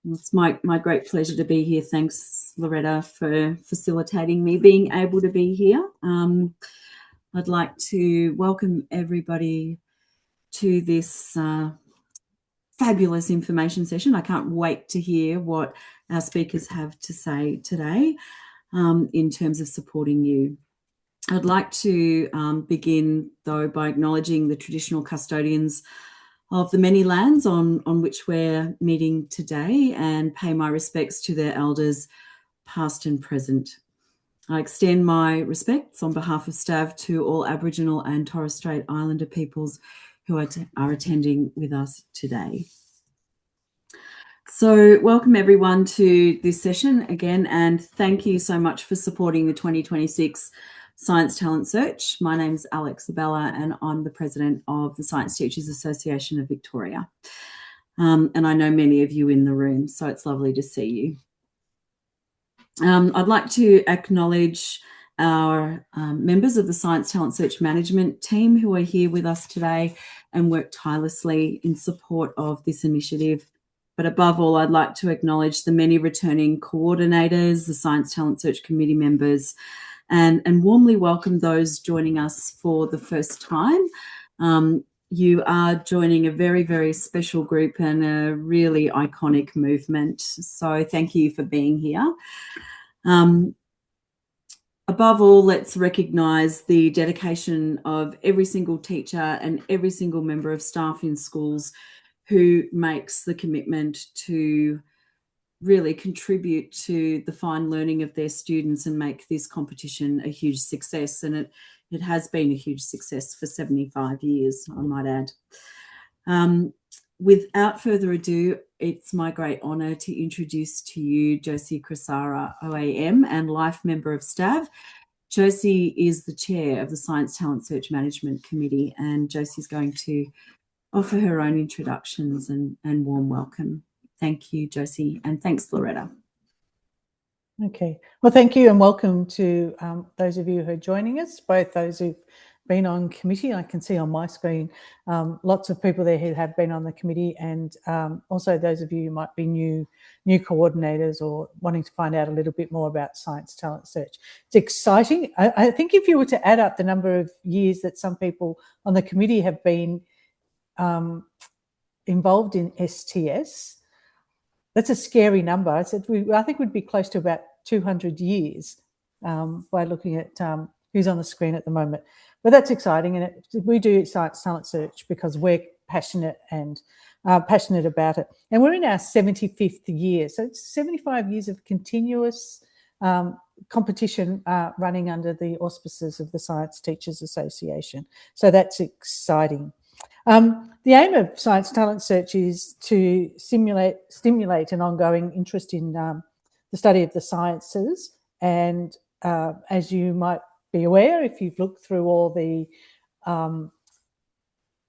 It's my great pleasure to be here. Thanks, Loretta, for facilitating me being able to be here. I'd like to welcome everybody to this fabulous information session. I can't wait to hear what our speakers have to say today in terms of supporting you. I'd like to begin, though, by acknowledging the traditional custodians of the many lands on which we're meeting today and pay my respects to their elders, past and present. I extend my respects on behalf of STAV to all Aboriginal and Torres Strait Islander peoples who are attending with us today. So welcome everyone to this session again, and thank you so much for supporting the 2026 Science Talent Search. My name's Alex Abella and I'm the President of the Science Teachers Association of Victoria. And I know many of you in the room, so it's lovely to see you. I'd like to acknowledge our members of the Science Talent Search Management team who are here with us today and work tirelessly in support of this initiative. But above all, I'd like to acknowledge the many returning coordinators, the Science Talent Search Committee members, and warmly welcome those joining us for the first time. You are joining a very, very special group and a really iconic movement. So thank you for being here. Above all, let's recognise the dedication of every single teacher and every single member of staff in schools who makes the commitment to really contribute to the fine learning of their students and make this competition a huge success. And it has been a huge success for 75 years, I might add. Without further ado, it's my great honour to introduce to you Josie Crisara, OAM and Life Member of STAV. Josie is the Chair of the Science Talent Search Management Committee, and Josie's going to offer her own introductions and warm welcome. Thank you, Josie, and thanks, Loretta. Okay, well, thank you and welcome to those of you who are joining us, both those who've been on committee. I can see on my screen lots of people there who have been on the committee, and also those of you who might be new coordinators or wanting to find out a little bit more about Science Talent Search. It's exciting. I think if you were to add up the number of years that some people on the committee have been involved in STS, that's a scary number. I think we'd be close to about 200 years by looking at who's on the screen at the moment. But that's exciting, and we do Science Talent Search because we're passionate about it. And we're in our 75th year, so it's 75 years of continuous competition running under the auspices of the Science Teachers Association. So that's exciting. The aim of Science Talent Search is to stimulate an ongoing interest in the study of the sciences. And as you might be aware, if you've looked through all the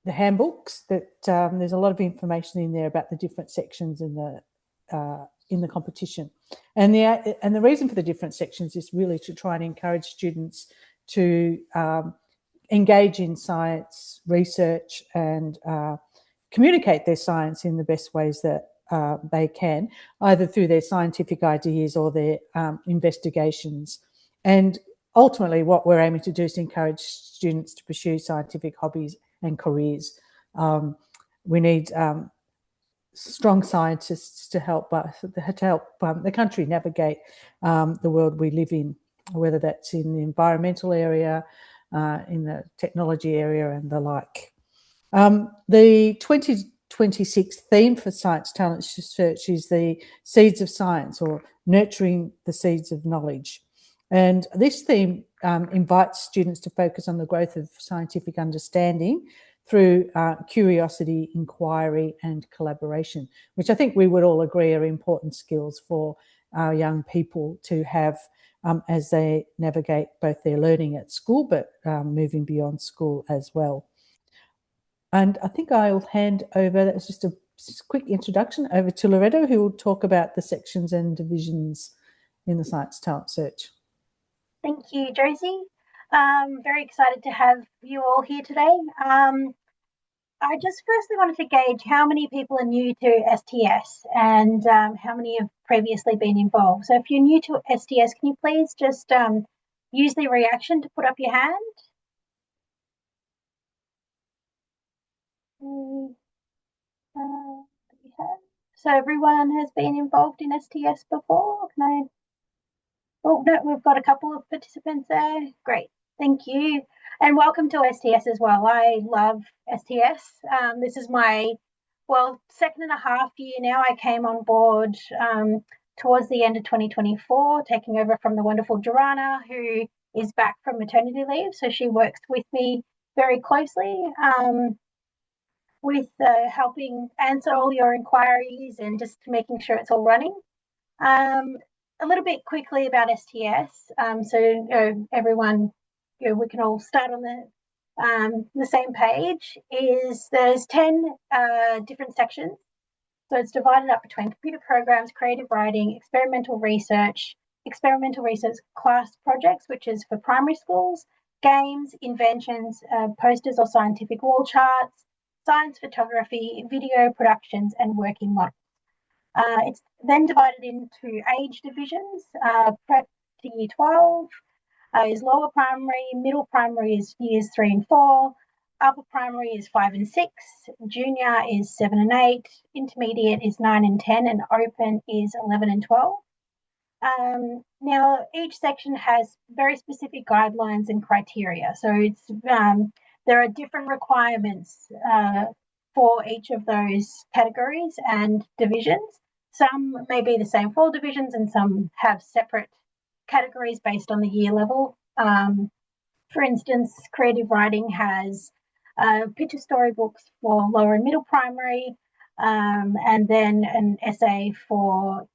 handbooks, that there's a lot of information in there about the different sections in the competition. And the reason for the different sections is really to try and encourage students to engage in science research and communicate their science in the best ways that they can, either through their scientific ideas or their investigations. And ultimately what we're aiming to do is to encourage students to pursue scientific hobbies and careers. We need strong scientists to help the country navigate the world we live in, whether that's in the environmental area, in the technology area and the like. The 2026 theme for Science Talent Search is the Seeds of Science, or Nurturing the Seeds of Knowledge. And this theme invites students to focus on the growth of scientific understanding through curiosity, inquiry and collaboration, which I think we would all agree are important skills for our young people to have as they navigate both their learning at school, but moving beyond school as well. And I think I'll hand over, that's just a quick introduction, over to Loretta, who will talk about the sections and divisions in the Science Talent Search. Thank you, Josie. Very excited to have you all here today. I just firstly wanted to gauge how many people are new to STS and how many have previously been involved. So if you're new to STS, can you please just use the reaction to put up your hand? So everyone has been involved in STS before? Can I? Oh, no, we've got a couple of participants there. Great. Thank you. And welcome to STS as well. I love STS. This is my, well, 2.5 year now. I came on board towards the end of 2024, taking over from the wonderful Jorana, who is back from maternity leave. So she works with me very closely with helping answer all your inquiries and just making sure it's all running. A little bit quickly about STS, so everyone, we can all start on the same page. There's 10 different sections, so it's divided up between computer programs, creative writing, experimental research class projects, which is for primary schools, games, inventions, posters or scientific wall charts, science photography, video productions, and working models. It's then divided into age divisions. Prep to year 12 is lower primary, middle primary is years 3 and 4, upper primary is 5 and 6, junior is 7 and 8, intermediate is 9 and 10, and open is 11 and 12. Now, each section has very specific guidelines and criteria. So it's there are different requirements for each of those categories and divisions. Some may be the same for all divisions, and some have separate categories based on the year level. For instance, creative writing has picture storybooks for lower and middle primary, and then an essay for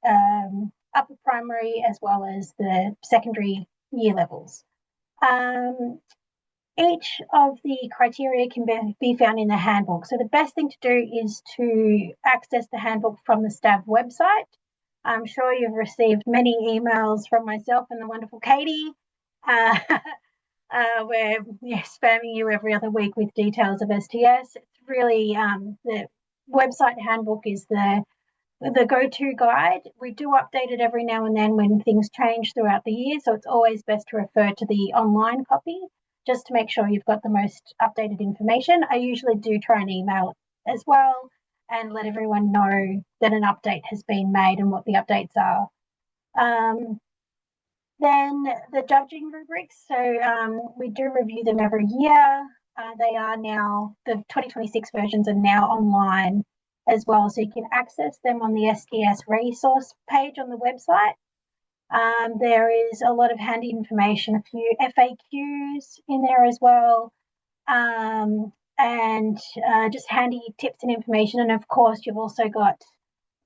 upper primary, as well as the secondary year levels. Each of the criteria can be found in the handbook. So the best thing to do is to access the handbook from the STAV website. I'm sure you've received many emails from myself and the wonderful Katie, we're spamming you every other week with details of STS. It's really, the website handbook is the go-to guide. We do update it every now and then when things change throughout the year, so it's always best to refer to the online copy just to make sure you've got the most updated information. I usually do try and email as well and let everyone know that an update has been made and what the updates are. Then the judging rubrics, so we do review them every year. They are now, the 2026 versions are now online as well, so you can access them on the STS resource page on the website. There is a lot of handy information, a few FAQs in there as well, and just handy tips and information. And of course, you've also got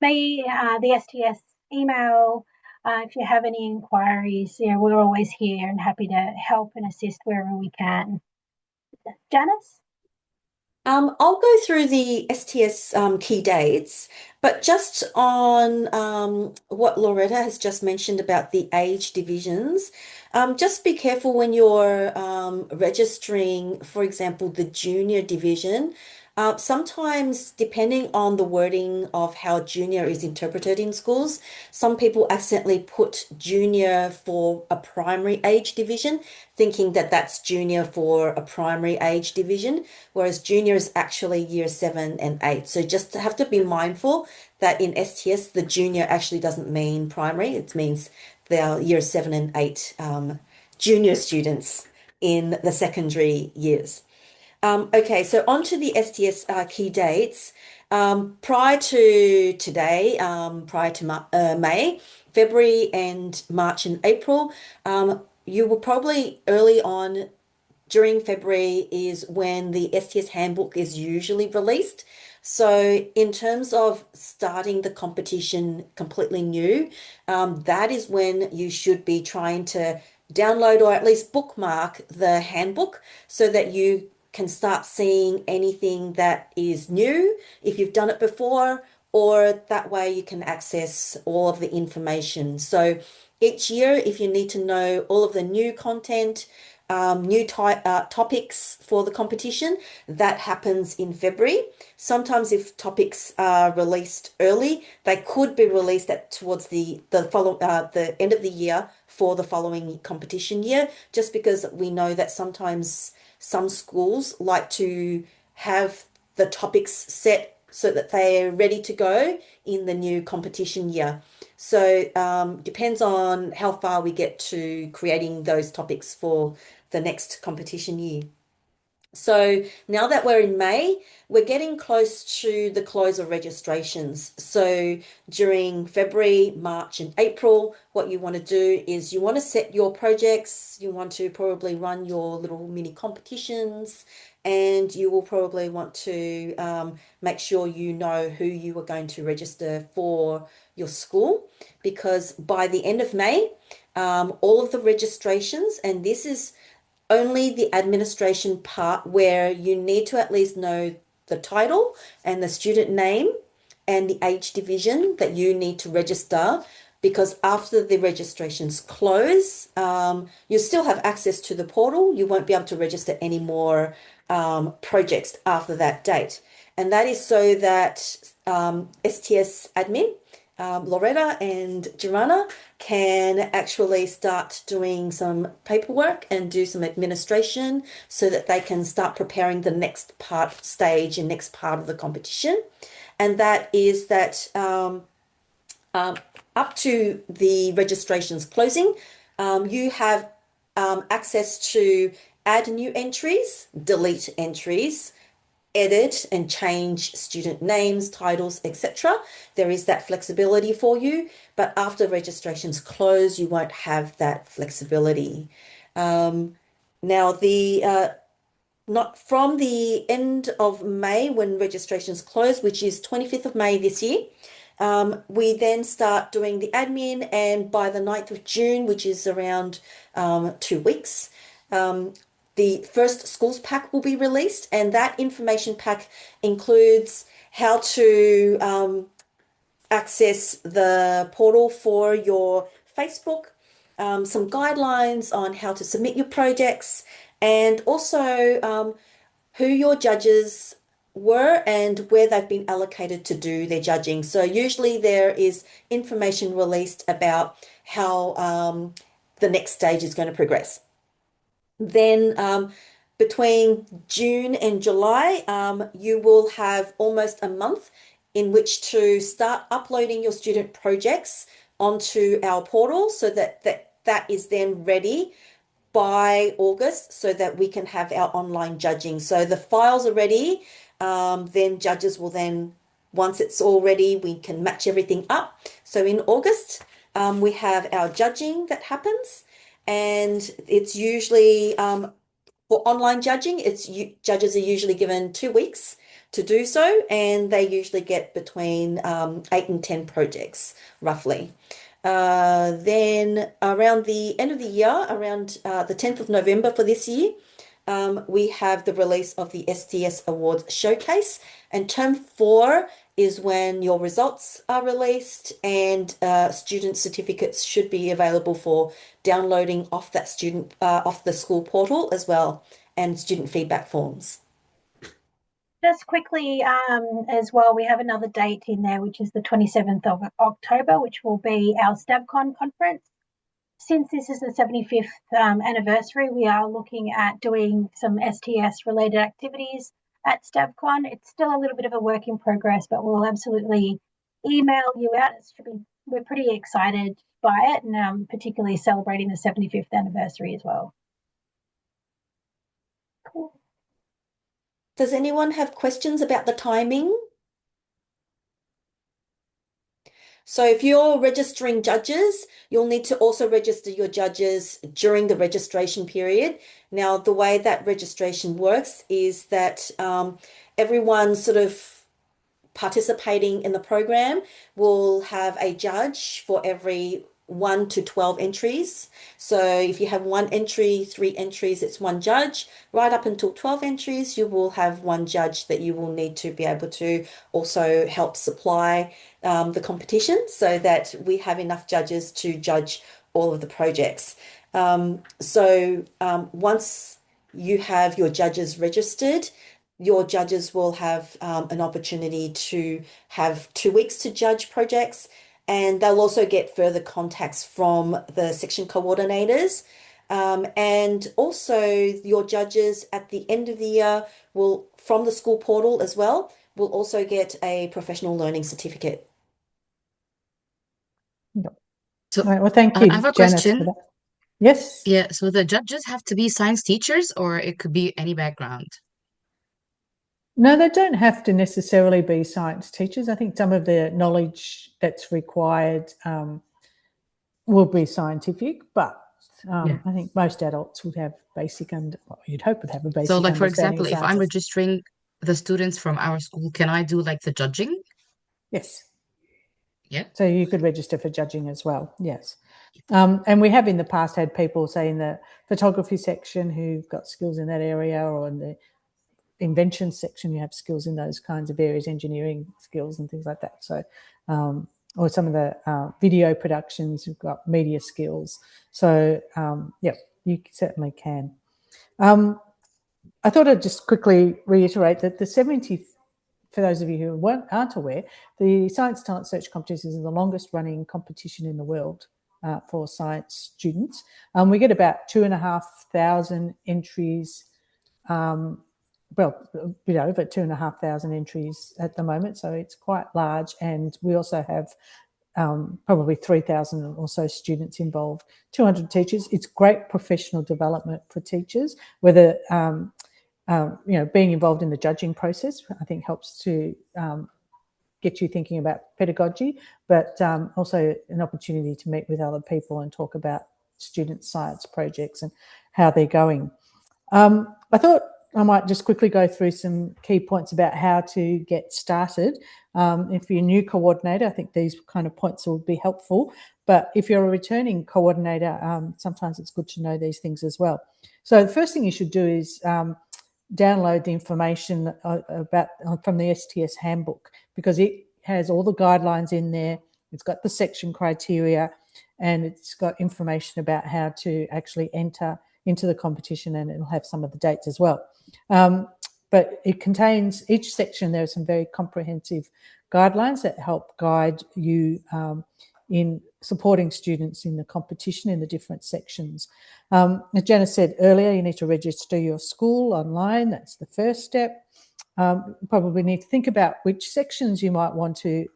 me, the STS email. If you have any inquiries, we're always here and happy to help and assist wherever we can. Janice? I'll go through the STS key dates, but just on what Loretta has just mentioned about the age divisions, just be careful when you're registering, for example, the junior division. Sometimes, depending on the wording of how junior is interpreted in schools, some people accidentally put junior for a primary age division, thinking that that's junior for a primary age division, whereas junior is actually year 7 and 8. So just have to be mindful that in STS, the junior actually doesn't mean primary. It means they are year 7 and 8 junior students in the secondary years. Okay, so on to the STS key dates. Prior to today, prior to May, February and March and April, you will probably early on during February is when the STS handbook is usually released. So in terms of starting the competition completely new, that is when you should be trying to download or at least bookmark the handbook so that you can start seeing anything that is new if you've done it before, or that way you can access all of the information. So each year, if you need to know all of the new content, new topics for the competition. That happens in February. Sometimes if topics are released early, they could be released towards the end of the year for the following competition year, just because we know that sometimes some schools like to have the topics set so that they're ready to go in the new competition year. So depends on how far we get to creating those topics for the next competition year. So now that we're in May, we're getting close to the close of registrations. So during February, March, and April, what you want to do is you want to set your projects, you want to probably run your little mini competitions, and you will probably want to make sure you know who you are going to register for your school, because by the end of May, all of the registrations, and this is only the administration part where you need to at least know the title and the student name and the age division that you need to register, because after the registrations close, you still have access to the portal. You won't be able to register any more projects after that date. And that is so that STS admin, Loretta and Joanna, can actually start doing some paperwork and do some administration so that they can start preparing the next stage and next part of the competition. And that is that up to the registrations closing, you have access to add new entries, delete entries, edit and change student names, titles, etc. There is that flexibility for you, but after registrations close, you won't have that flexibility. Now, not from the end of May when registrations close, which is 25th of May this year, we then start doing the admin, and by the 9th of June, which is around 2 weeks, the first schools pack will be released, and that information pack includes how to access the portal for your Facebook, some guidelines on how to submit your projects, and also who your judges were and where they've been allocated to do their judging. So usually there is information released about how the next stage is going to progress. Then between June and July, you will have almost a month in which to start uploading your student projects onto our portal so that is then ready by August so that we can have our online judging. So the files are ready, then judges will then, once it's all ready, we can match everything up. So in August, we have our judging that happens, and it's usually for online judging, judges are usually given 2 weeks to do so, and they usually get between 8 and 10 projects, roughly. Then around the end of the year, around the 10th of November for this year, we have the release of the STS Awards Showcase, and term 4 is when your results are released, and student certificates should be available for downloading off the school portal as well, and student feedback forms. Just quickly as well, we have another date in there, which is the 27th of October, which will be our STABCon conference. Since this is the 75th anniversary, we are looking at doing some STS related activities at STABCon. It's still a little bit of a work in progress, but we'll absolutely email you out. We're pretty excited by it, and particularly celebrating the 75th anniversary as well. Cool. Does anyone have questions about the timing? So if you're registering judges, you'll need to also register your judges during the registration period. Now, the way that registration works is that everyone sort of participating in the program will have a judge for every 1 to 12 entries. So if you have 1 entry, 3 entries, it's 1 judge. Right up until 12 entries, you will have 1 judge that you will need to be able to also help supply the competition so that we have enough judges to judge all of the projects. Once you have your judges registered, your judges will have an opportunity to have 2 weeks to judge projects, and they'll also get further contacts from the section coordinators. And also your judges at the end of the year will, from the school portal as well, will also get a professional learning certificate. So Right, well, thank I you, have a Janice, for question. that. Yes. Yeah, so the judges have to be science teachers, or it could be any background? No, they don't have to necessarily be science teachers. I think some of the knowledge that's required will be scientific, but Yeah. I think most adults would have basic, you'd hope would have a So, basic like, for understanding example, of if I'm sciences. registering the students from our school, can I do like the judging? Yes. Yeah. So you could register for judging as well. Yes. And we have in the past had people, say, in the photography section who've got skills in that area, or in the invention section, you have skills in those kinds of areas, engineering skills and things like that. So, or some of the video productions, you've got media skills. So, yeah, you certainly can. I thought I'd just quickly reiterate that the 70th, for those of you who aren't aware, the Science Talent Search Competition is the longest running competition in the world for science students. We get about 2,500 entries, well, a bit over 2,500 entries at the moment, so it's quite large. And we also have probably 3,000 or so students involved, 200 teachers. It's great professional development for teachers, whether being involved in the judging process, I think, helps to get you thinking about pedagogy, but also an opportunity to meet with other people and talk about student science projects and how they're going. I thought I might just quickly go through some key points about how to get started. If you're a new coordinator, I think these kind of points will be helpful. But if you're a returning coordinator, sometimes it's good to know these things as well. So the first thing you should do is download the information from the STS handbook, because it has all the guidelines in there. It's got the section criteria, and it's got information about how to actually enter into the competition, and it'll have some of the dates as well. But it contains, each section, there are some very comprehensive guidelines that help guide you in supporting students in the competition in the different sections. As Janice said earlier, you need to register your school online. That's the first step. You probably need to think about which sections you might want to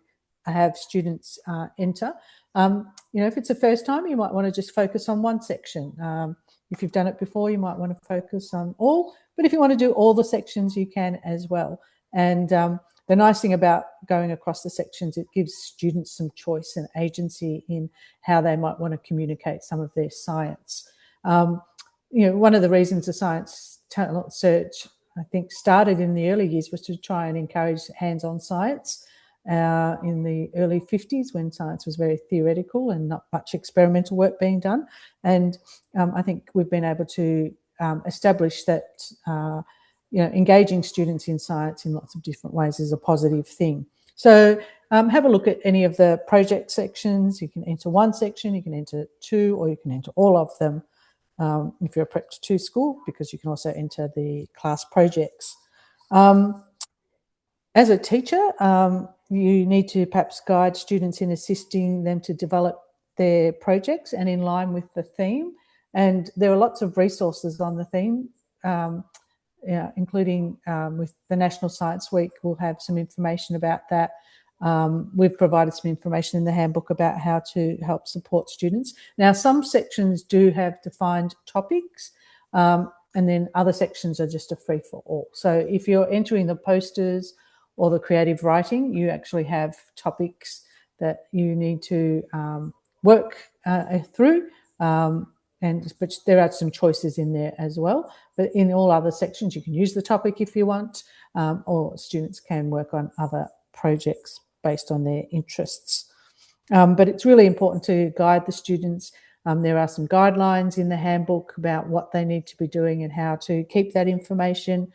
have students enter. If it's the first time, you might want to just focus on one section. If you've done it before, you might want to focus on all. But if you want to do all the sections, you can as well. And the nice thing about going across the sections, it gives students some choice and agency in how they might want to communicate some of their science. One of the reasons the Science Talent Search, I think, started in the early years was to try and encourage hands-on science in the early 50s, when science was very theoretical and not much experimental work being done. And I think we've been able to establish that engaging students in science in lots of different ways is a positive thing. So have a look at any of the project sections. You can enter one section, you can enter two, or you can enter all of them if you're a Prep 2 school, because you can also enter the class projects. As a teacher, you need to perhaps guide students in assisting them to develop their projects and in line with the theme. And there are lots of resources on the theme, including with the National Science Week. We'll have some information about that. We've provided some information in the handbook about how to help support students. Now, some sections do have defined topics, and then other sections are just a free-for-all. So if you're entering the posters or the creative writing, you actually have topics that you need to work through, but there are some choices in there as well. But in all other sections, you can use the topic if you want, or students can work on other projects based on their interests. But it's really important to guide the students. There are some guidelines in the handbook about what they need to be doing and how to keep that information,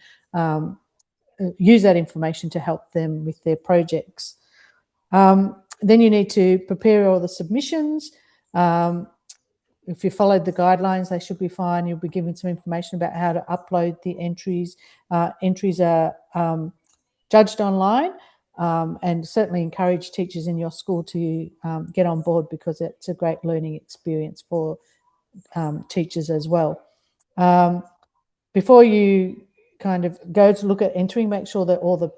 use that information to help them with their projects. Then you need to prepare all the submissions. if you followed the guidelines, they should be fine. You'll be given some information about how to upload the entries. Entries are judged online, and certainly encourage teachers in your school to get on board, because it's a great learning experience for teachers as well. Before you kind of go to look at entering, make sure that all the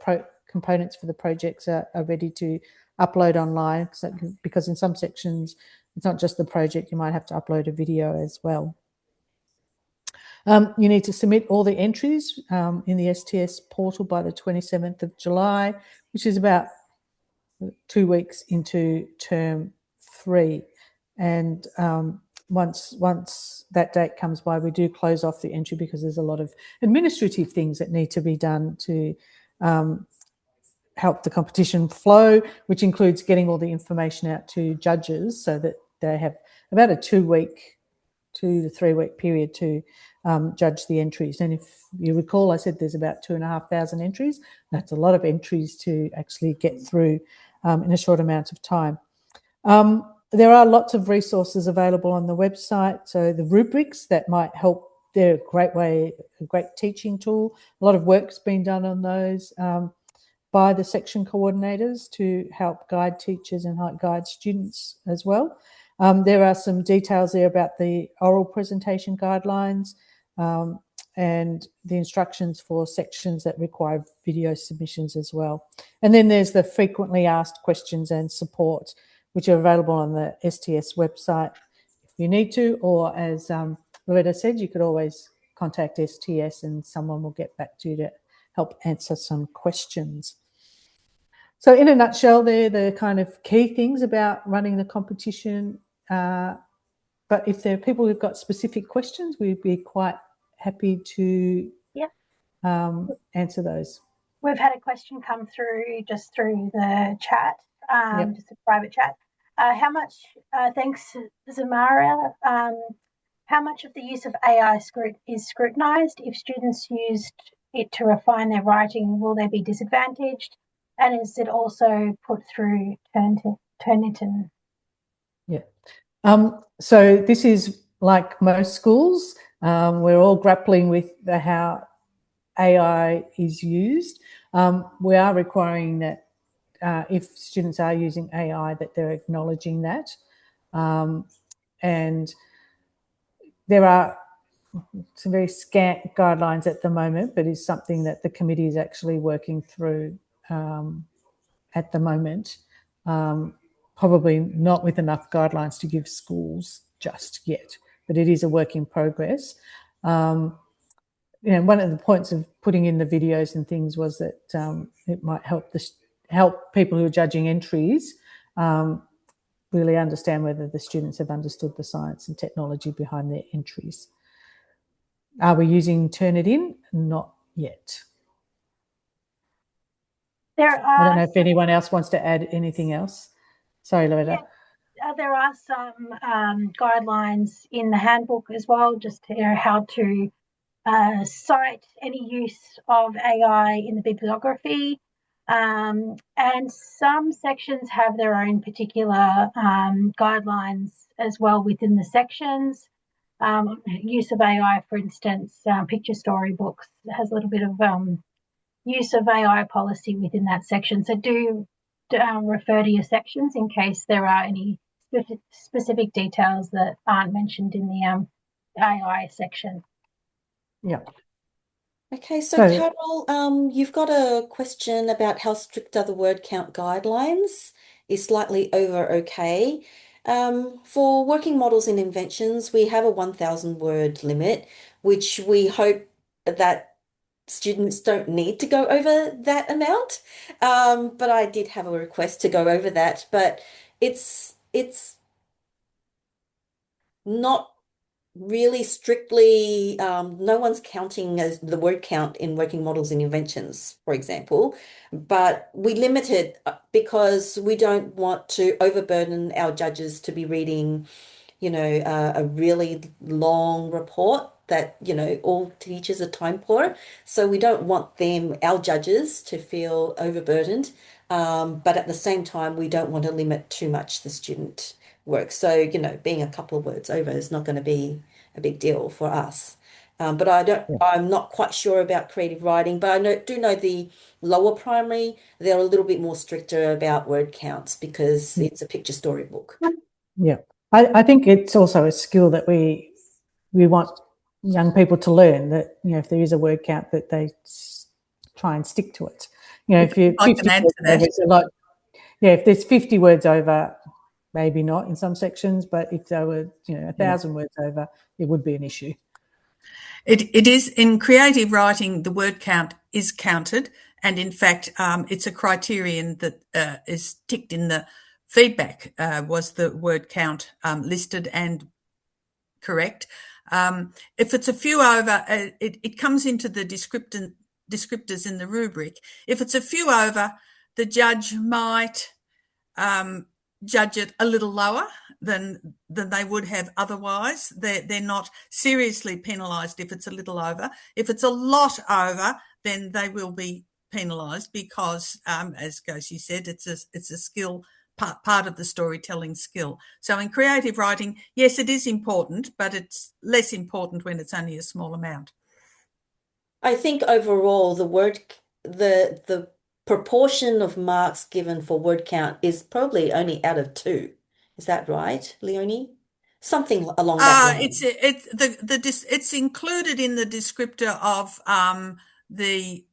components for the projects are ready to upload online, because in some sections, it's not just the project, you might have to upload a video as well. You need to submit all the entries in the STS portal by the 27th of July, which is about 2 weeks into term 3. And once that date comes by, we do close off the entry, because there's a lot of administrative things that need to be done to help the competition flow, which includes getting all the information out to judges so that they have about a 2 to 3 week period to judge the entries. And if you recall, I said there's about 2,500 entries. That's a lot of entries to actually get through in a short amount of time. There are lots of resources available on the website. So the rubrics that might help, they're a great teaching tool. A lot of work's been done on those by the section coordinators to help guide teachers and help guide students as well. There are some details there about the oral presentation guidelines and the instructions for sections that require video submissions as well. And then there's the frequently asked questions and support, which are available on the STS website if you need to, or as Loretta said, you could always contact STS and someone will get back to you to help answer some questions. So in a nutshell, they're the kind of key things about running the competition. But if there are people who've got specific questions, we'd be quite happy to answer those. We've had a question come through just through the chat, just a private chat. How much, thanks Zamara, how much of the use of AI is scrutinised? If students used it to refine their writing, will they be disadvantaged? And is it also put through Turnitin? Yeah. So this is like most schools. We're all grappling with how AI is used. We are requiring that if students are using AI, that they're acknowledging that. And there are some very scant guidelines at the moment, but it's something that the committee is actually working through at the moment. Probably not with enough guidelines to give schools just yet, but it is a work in progress. One of the points of putting in the videos and things was that it might help people who are judging entries really understand whether the students have understood the science and technology behind their entries. Are we using Turnitin? Not yet. I don't know if anyone else wants to add anything else. Sorry, Loretta. Yeah, there are some guidelines in the handbook as well, just to how to cite any use of AI in the bibliography. And some sections have their own particular guidelines as well within the sections. Use of AI, for instance, picture storybooks has a little bit of use of AI policy within that section. So do refer to your sections in case there are any specific details that aren't mentioned in the AI section. Yeah. Okay, so Carol, you've got a question about how strict are the word count guidelines? Is slightly over okay. For working models and inventions, we have a 1,000 word limit, which we hope that students don't need to go over that amount. But I did have a request to go over that, but it's not really strictly, no one's counting as the word count in working models and inventions, for example, but we limit it because we don't want to overburden our judges to be reading, a really long report that, all teachers are time poor. So we don't want our judges, to feel overburdened. but at the same time, we don't want to limit too much the student work. So, you know, being a couple of words over is not going to be a big deal for us. But Yeah. I'm not quite sure about creative writing, but do know the lower primary, they're a little bit more stricter about word counts because it's a picture storybook. Yeah. I think it's also a skill that we want young people to learn, that, you know, if there is a word count, that they try and stick to it. You know, if you're I 50 can add words to that. over, it's a lot. Yeah, if there's 50 words over, maybe not in some sections, but if there were, you know, 1,000 words over, it would be an issue. It is in creative writing, the word count is counted, and in fact, it's a criterion that is ticked in the feedback. Was the word count listed and correct? If it's a few over, it comes into the descriptors in the rubric. If it's a few over, the judge might judge it a little lower than they would have otherwise. They're not seriously penalised if it's a little over. If it's a lot over, then they will be penalised because, as Goshi said, it's a skill, part of the storytelling skill. So in creative writing, yes, it is important, but it's less important when it's only a small amount. I think overall the proportion of marks given for word count is probably only out of 2. Is that right, Leonie? Something along that line. It's included in the descriptor of the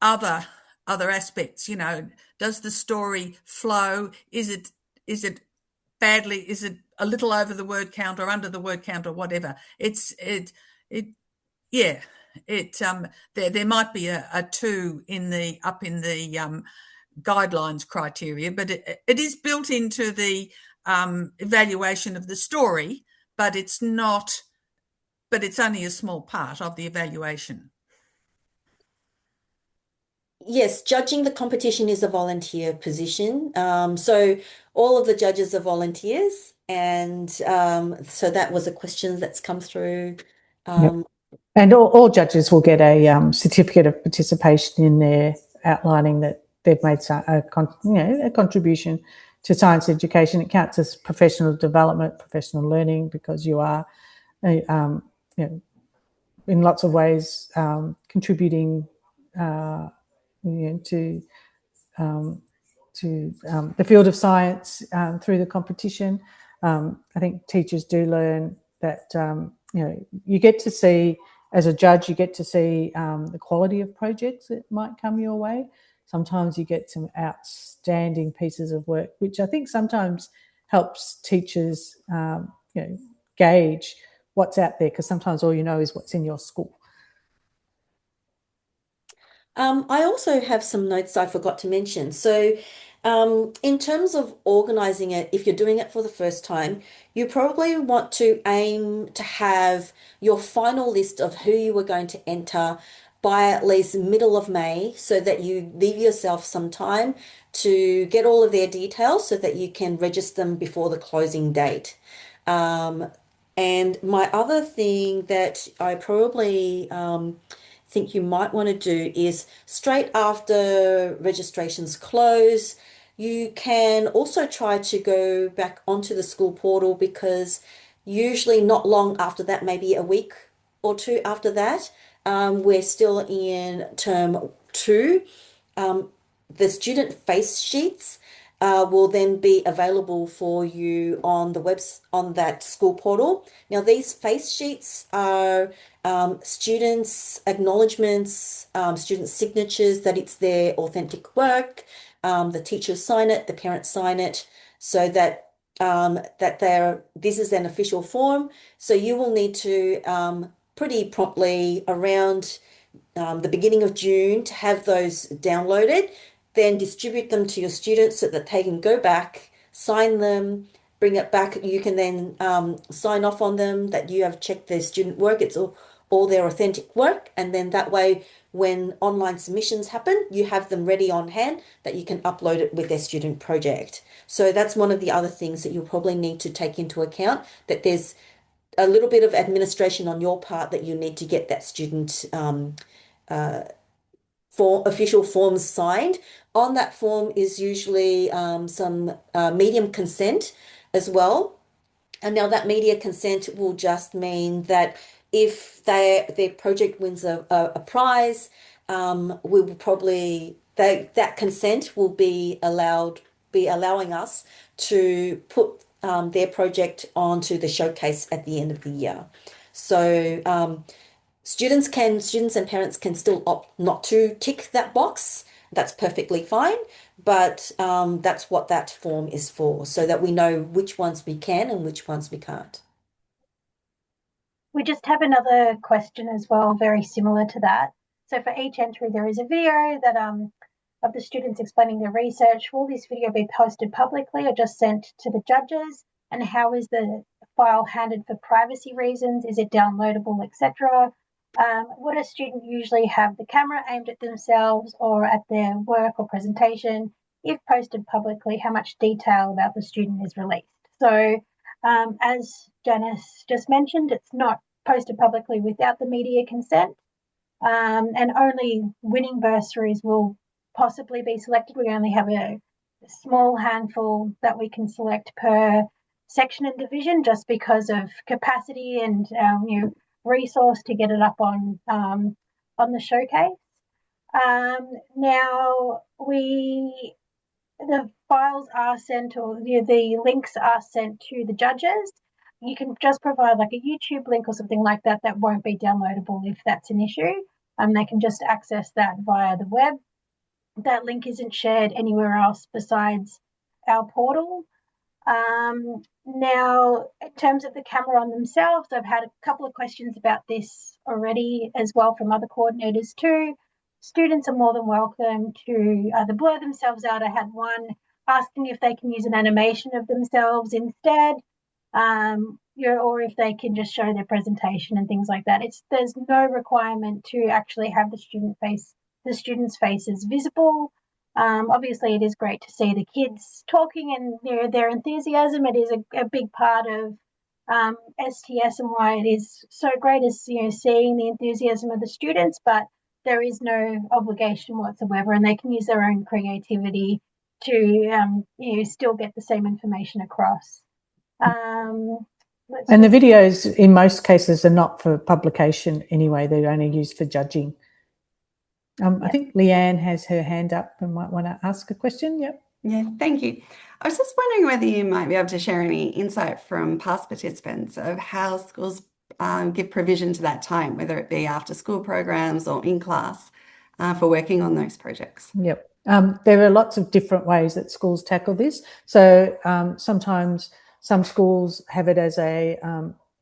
other aspects. You know, does the story flow? Is it badly? Is it a little over the word count or under the word count or whatever? Yeah. There might be a 2 in the guidelines criteria, but it is built into the evaluation of the story, but it's not. But it's only a small part of the evaluation. Yes, judging the competition is a volunteer position. So all of the judges are volunteers, and so that was a question that's come through. Yep. And all judges will get a certificate of participation in there, outlining that they've made a contribution to science education. It counts as professional development, professional learning, because you are, in lots of ways, contributing to the field of science through the competition. I think teachers do learn that you get to see, as a judge, you get to see the quality of projects that might come your way. Sometimes you get some outstanding pieces of work, which I think sometimes helps teachers gauge what's out there, because sometimes all you know is what's in your school. I also have some notes I forgot to mention. So, in terms of organizing it, if you're doing it for the first time, you probably want to aim to have your final list of who you are going to enter by at least middle of May, so that you leave yourself some time to get all of their details so that you can register them before the closing date. And my other thing that I probably think you might want to do is, straight after registrations close, you can also try to go back onto the school portal, because usually not long after that, maybe a week or 2 after that, we're still in term 2. The student face sheets will then be available for you on on that school portal. Now, these face sheets are students' acknowledgements, student signatures that it's their authentic work. The teachers sign it, the parents sign it, so that this is an official form. So you will need to pretty promptly, around the beginning of June, to have those downloaded, then distribute them to your students so that they can go back, sign them, bring it back. You can then sign off on them that you have checked their student work. It's all their authentic work. And then that way, when online submissions happen, you have them ready on hand that you can upload it with their student project. So that's one of the other things that you'll probably need to take into account, that there's a little bit of administration on your part that you need to get that student official forms signed. On that form is usually some medium consent as well. And now that media consent will just mean that if their project wins a prize, we will probably that consent will be allowing us to put their project onto the showcase at the end of the year. So students and parents can still opt not to tick that box. That's perfectly fine, but that's what that form is for, so that we know which ones we can and which ones we can't. We just have another question as well, very similar to that. So for each entry, there is a video that of the students explaining their research. Will this video be posted publicly or just sent to the judges? And how is the file handled for privacy reasons? Is it downloadable, etc.? Would a student usually have the camera aimed at themselves or at their work or presentation? If posted publicly, how much detail about the student is released? So as Janice just mentioned, it's not posted publicly without the media consent, and only winning bursaries will possibly be selected. We only have a small handful that we can select per section and division, just because of capacity and resource to get it up on the showcase. Now the files are sent, or the links are sent to the judges. You can just provide like a YouTube link or something like that that won't be downloadable if that's an issue. They can just access that via the web. That link isn't shared anywhere else besides our portal. Now, in terms of the camera on themselves, I've had a couple of questions about this already as well from other coordinators too. Students are more than welcome to either blur themselves out. I had one asking if they can use an animation of themselves instead, or if they can just show their presentation and things like that. There's no requirement to actually have the students' faces visible. Obviously, it is great to see the kids talking and their enthusiasm. It is a big part of STS and why it is so great is seeing the enthusiasm of the students, but there is no obligation whatsoever, and they can use their own creativity to still get the same information across. And the videos in most cases are not for publication anyway, they're only used for judging. I think Leanne has her hand up and might want to ask a question. Yep. Yeah, thank you. I was just wondering whether you might be able to share any insight from past participants of how schools give provision to that time, whether it be after school programs or in class for working on those projects. Yep. There are lots of different ways that schools tackle this. So sometimes some schools have it as a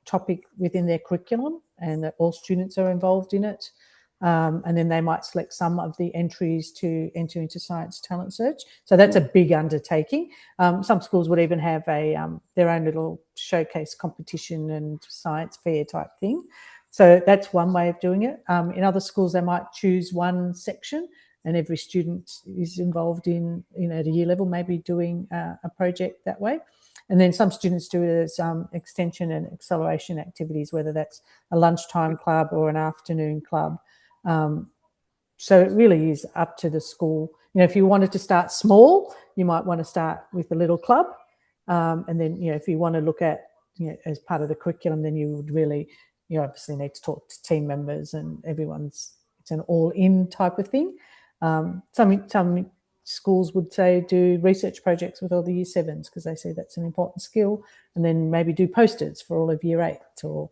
topic within their curriculum and that all students are involved in it. And then they might select some of the entries to enter into Science Talent Search. So that's a big undertaking. Some schools would even have their own little showcase competition and science fair type thing. So that's one way of doing it. In other schools, they might choose one section and every student is involved in, at a year level, maybe doing a project that way. And then some students do it as extension and acceleration activities, whether that's a lunchtime club or an afternoon club. So it really is up to the school. If you wanted to start small, you might want to start with a little club. And then, if you want to look at, as part of the curriculum, then you would really, obviously need to talk to team members and it's an all-in type of thing. Some schools would say do research projects with all the year sevens because they say that's an important skill, and then maybe do posters for all of year 8 or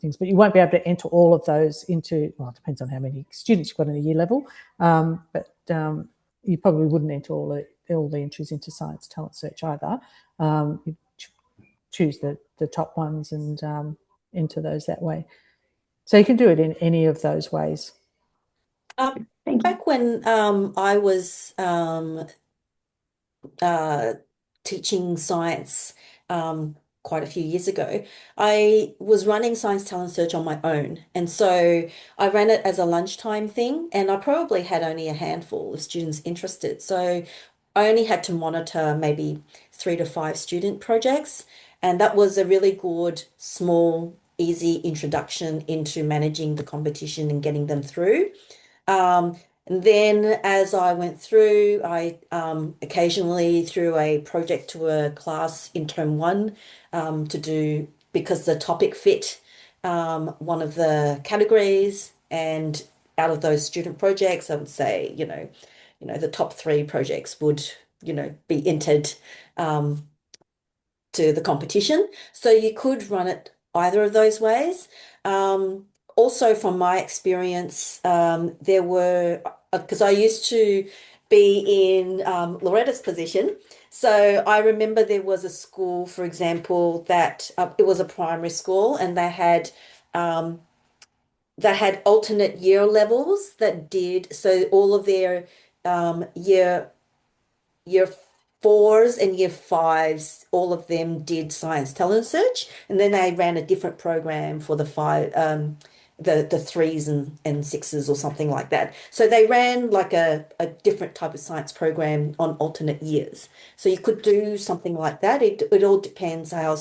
things. But you won't be able to enter all of those into, well, it depends on how many students you've got in a year level, but you probably wouldn't enter all the entries into Science Talent Search either. You choose the top ones and enter those that way. So you can do it in any of those ways. Back when I was teaching science quite a few years ago, I was running Science Talent Search on my own. And so I ran it as a lunchtime thing, and I probably had only a handful of students interested. So I only had to monitor maybe 3 to 5 student projects. And that was a really good, small, easy introduction into managing the competition and getting them through. And then as I went through, I occasionally threw a project to a class in term 1 to do, because the topic fit one of the categories. And out of those student projects, I would say, the top 3 projects would, be entered to the competition. So you could run it either of those ways. Also, from my experience, there were, because I used to be in Loretta's position. So I remember there was a school, for example, that it was a primary school, and they had alternate year levels that did, so all of their year 4s and year 5s, all of them did science talent search, and then they ran a different program for the 3s and 6s or something like that. So they ran like a different type of science program on alternate years. So you could do something like that. It all depends how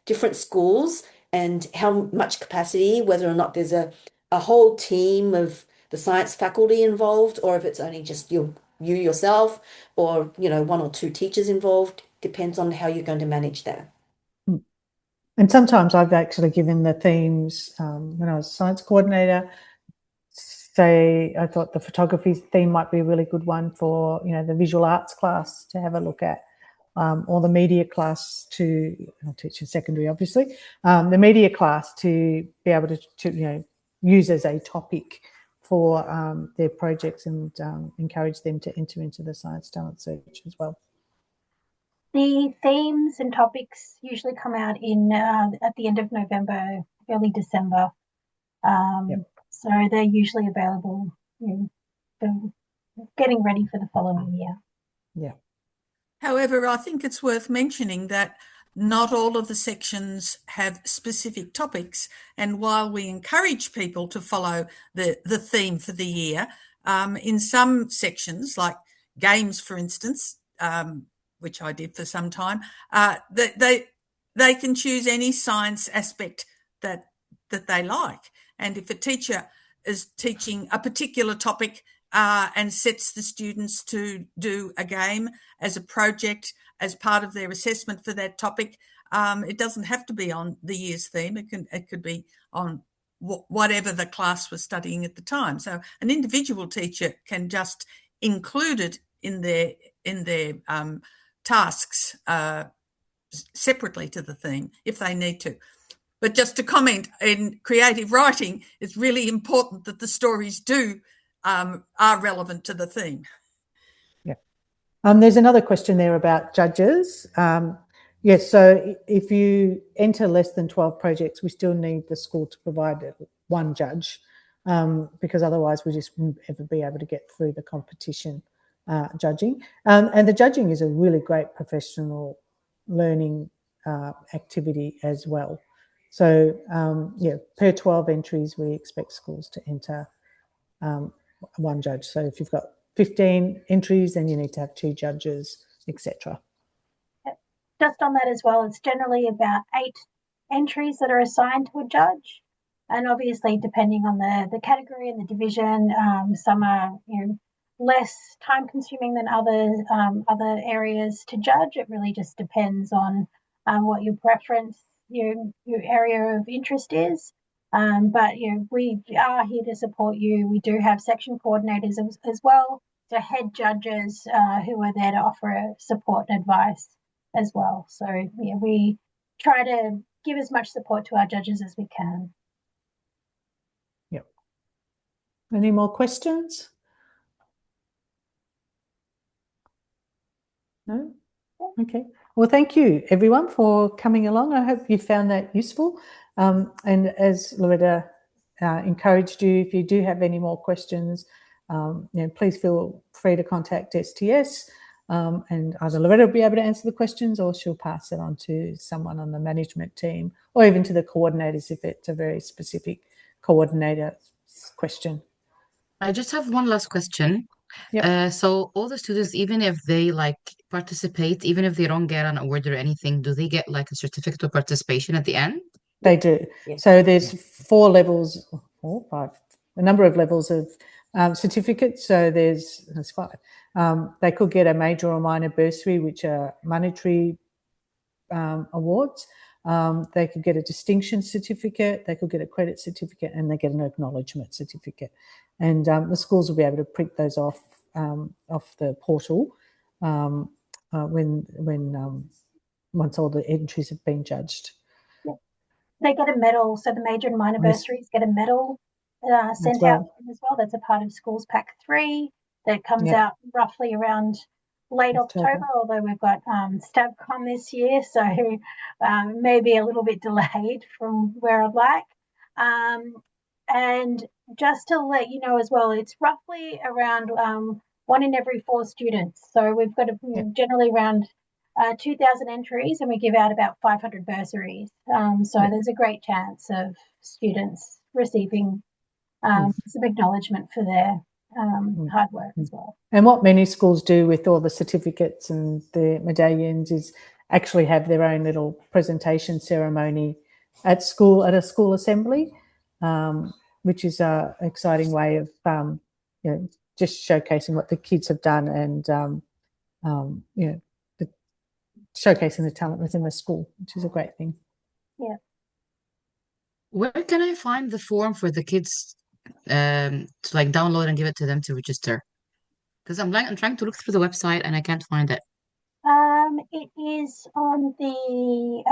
different schools and how much capacity, whether or not there's a whole team of the science faculty involved, or if it's only just you yourself, or 1 or 2 teachers involved. Depends on how you're going to manage that. And sometimes I've actually given the themes when I was science coordinator. Say I thought the photography theme might be a really good one for the visual arts class to have a look at, or the media class I'll teach in secondary, obviously, the media class to be able to use as a topic for their projects, and encourage them to enter into the science talent search as well. The themes and topics usually come out in at the end of November, early December. So they're usually available for getting ready for the following year. Yeah. However, I think it's worth mentioning that not all of the sections have specific topics, and while we encourage people to follow the theme for the year, in some sections, like games, for instance, which I did for some time, they can choose any science aspect that they like. And if a teacher is teaching a particular topic and sets the students to do a game as a project as part of their assessment for that topic, it doesn't have to be on the year's theme. It could be on whatever the class was studying at the time. So an individual teacher can just include it in their tasks separately to the theme if they need to. But just to comment, in creative writing, it's really important that the stories are relevant to the theme. Yeah. There's another question there about judges. Yes, so if you enter less than 12 projects, we still need the school to provide 1 judge, because otherwise we just wouldn't ever be able to get through the competition judging. And the judging is a really great professional learning activity as well. So, per 12 entries, we expect schools to enter 1 judge. So if you've got 15 entries, then you need to have 2 judges, etc. Just on that as well, it's generally about 8 entries that are assigned to a judge, and obviously depending on the category and the division, some are less time consuming than other areas to judge. It really just depends on what your preference, your area of interest is. But we are here to support you. We do have section coordinators as well, so head judges who are there to offer support and advice as well. So we try to give as much support to our judges as we can. Yep. Any more questions? No? Okay. Well, thank you everyone for coming along. I hope you found that useful. And as Loretta encouraged you, if you do have any more questions, please feel free to contact STS, and either Loretta will be able to answer the questions, or she'll pass it on to someone on the management team, or even to the coordinators if it's a very specific coordinator question. I just have one last question. Yep. So all the students, even if they participate, even if they don't get an award or anything, do they get a certificate of participation at the end? They do. Yeah. So there's 4 levels, 4, 5, a number of levels of certificates. So there's 5. They could get a major or minor bursary, which are monetary awards. They could get a distinction certificate, they could get a credit certificate, and they get an acknowledgement certificate. And the schools will be able to print those off the portal once all the entries have been judged. Yeah. They get a medal, so the major and minor bursaries get a medal sent out as well. That's a part of Schools Pack 3 that comes out roughly around late October, although we've got StabCon this year, so maybe a little bit delayed from where I'd like. And just to let you know as well, it's roughly around 1 in every 4 students. So we've got generally around 2,000 entries, and we give out about 500 bursaries. So there's a great chance of students receiving some acknowledgement for their hard work as well. And what many schools do with all the certificates and the medallions is actually have their own little presentation ceremony at school, at a school assembly, which is an exciting way of just showcasing what the kids have done and showcasing the talent within the school, which is a great thing. Yeah. Where can I find the form for the kids to like download and give it to them to register? Because I'm trying to look through the website and I can't find it. It is on the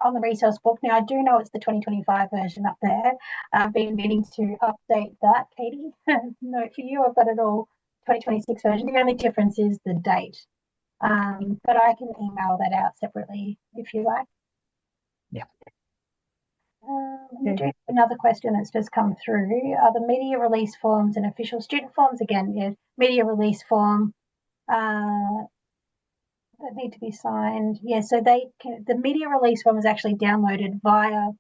on the resource book. Now I do know it's the 2025 version up there. I've been meaning to update that, Katie. Note for you, I've got it all 2026 version. The only difference is the date. But I can email that out separately if you like. Yeah. Do another question that's just come through. Are the media release forms and official student forms? Again, media release form that need to be signed. Yeah, so the media release form is actually downloaded via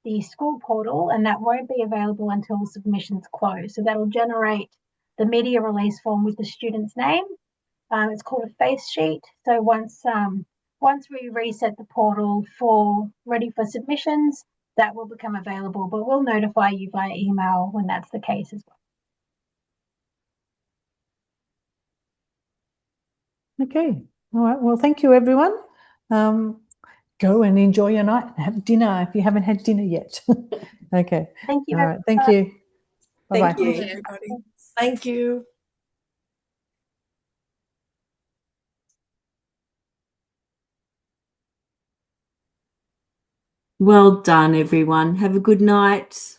the school portal, and that won't be available until submissions close. So that'll generate the media release form with the student's name. It's called a face sheet. So once we reset the portal ready for submissions, that will become available, but we'll notify you via email when that's the case as well. Okay. All right. Well, thank you, everyone. Go and enjoy your night and have dinner if you haven't had dinner yet. Okay. Thank you. All right. Thank you. Bye-bye. Thank you. Everybody. Thank you. Well done, everyone. Have a good night.